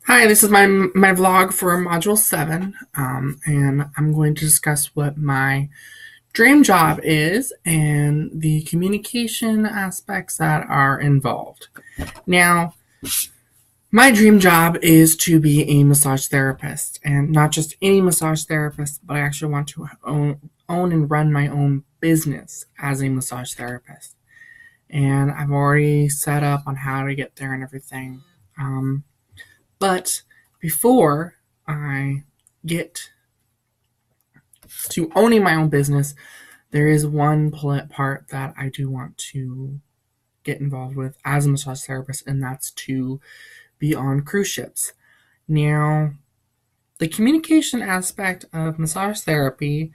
Hi, this is my vlog for Module 7, and I'm going to discuss what my dream job is and the communication aspects that are involved. Now, my dream job is to be a massage therapist, and not just any massage therapist, but I actually want to own and run my own business as a massage therapist. And I've already set up on how to get there and everything. But before I get to owning my own business, there is one part that I do want to get involved with as a massage therapist, and that's to be on cruise ships. Now, the communication aspect of massage therapy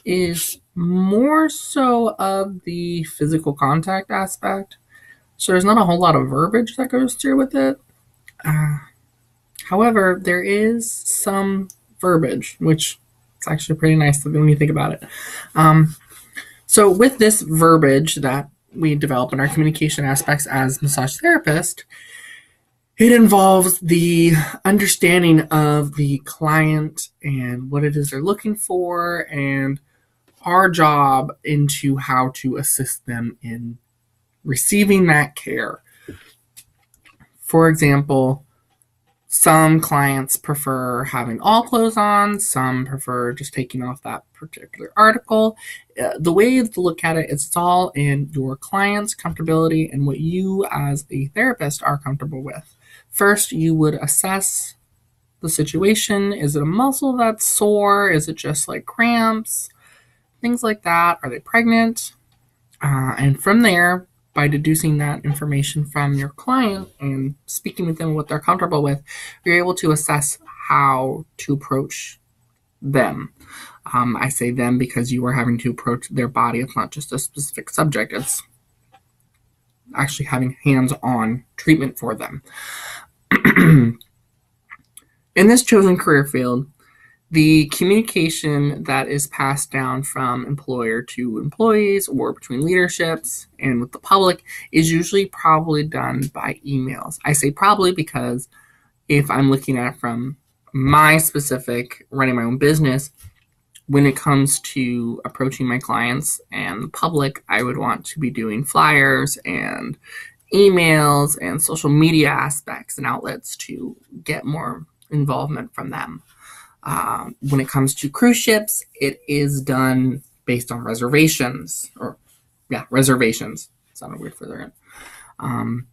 is more so of the physical contact aspect. So there's not a whole lot of verbiage that goes through with it. Uh, However, there is some verbiage, which is actually pretty nice when you think about it. Um, so, with this verbiage that we develop in our communication aspects as massage therapist, it involves the understanding of the client and what it is they're looking for, and our job into how to assist them in receiving that care. For example, some clients prefer having all clothes on, some prefer just taking off that particular article. The way to look at it is it's all in your client's comfortability and what you as a therapist are comfortable with. First, you would assess the situation. Is it a muscle that's sore? Is it just like cramps? Things like that. Are they pregnant? And from there, by deducing that information from your client and speaking with them what they're comfortable with, you're able to assess how to approach them. I say them because you are having to approach their body. It's not just a specific subject, it's actually having hands on treatment for them. In this chosen career field, the communication that is passed down from employer to employees or between leaderships and with the public is usually probably done by emails. I say probably because if I'm looking at it from my specific running my own business, when it comes to approaching my clients and the public, I would want to be doing flyers and emails and social media aspects and outlets to get more involvement from them. When it comes to cruise ships, it is done based on reservations, or yeah, reservations. Sounded weird further in.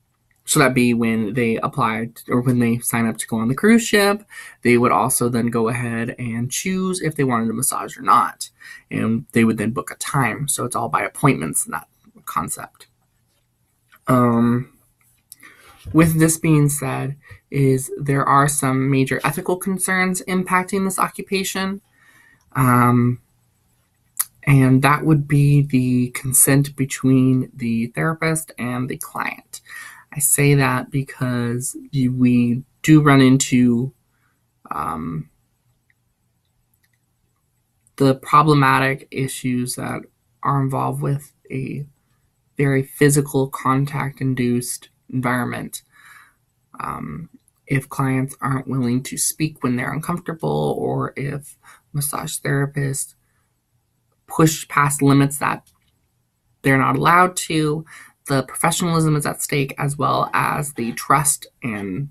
So that'd be when they applied or when they sign up to go on the cruise ship. They would also then go ahead and choose if they wanted a massage or not, and they would then book a time. So it's all by appointments in that concept. Um, with this being said, is there are some major ethical concerns impacting this occupation. Um, and that would be the consent between the therapist and the client. I say that because we do run into um, the problematic issues that are involved with a very physical contact induced environment. If clients aren't willing to speak when they're uncomfortable, or if massage therapists push past limits that they're not allowed to, the professionalism is at stake, as well as the trust and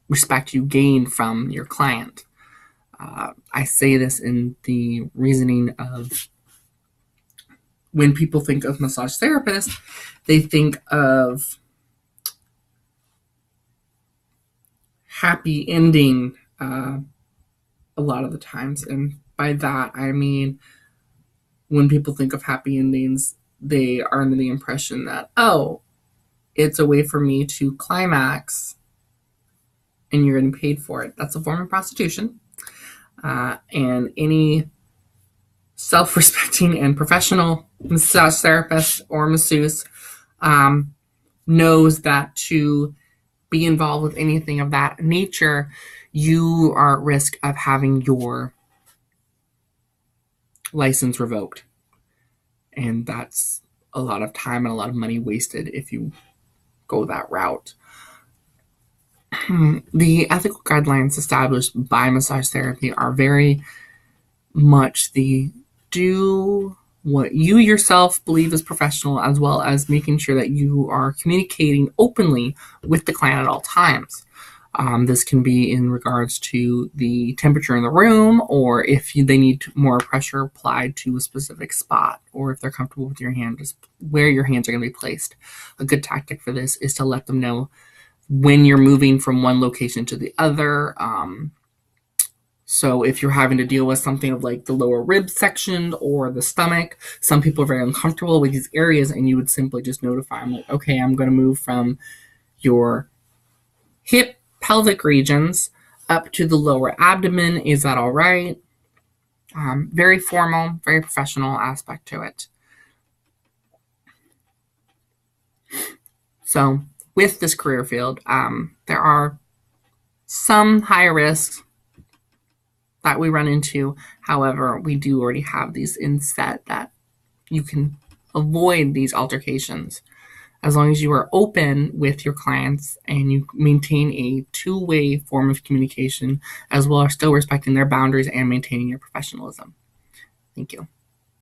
respect you gain from your client. I say this in the reasoning of when people think of massage therapists, they think of happy ending a lot of the times. And by that, I mean, when people think of happy endings, they are under the impression that, oh, it's a way for me to climax and you're getting paid for it. That's a form of prostitution. And any self respecting and professional massage therapist or masseuse knows that to be involved with anything of that nature, you are at risk of having your license revoked. And that's a lot of time and a lot of money wasted if you go that route. The ethical guidelines established by massage therapy are very much the do what you yourself believe is professional, as well as making sure that you are communicating openly with the client at all times. This can be in regards to the temperature in the room, or if they need more pressure applied to a specific spot, or if they're comfortable with your hand, just where your hands are going to be placed. A good tactic for this is to let them know when you're moving from one location to the other. So if you're having to deal with something of like the lower rib section or the stomach, some people are very uncomfortable with these areas, and you would simply just notify them, like, okay, I'm going to move from your hip pelvic regions up to the lower abdomen. Is that all right? Very formal, very professional aspect to it. So with this career field, there are some high risks that we run into. However, we do already have these in set that you can avoid these altercations as long as you are open with your clients and you maintain a two-way form of communication, as well as still respecting their boundaries and maintaining your professionalism. Thank you.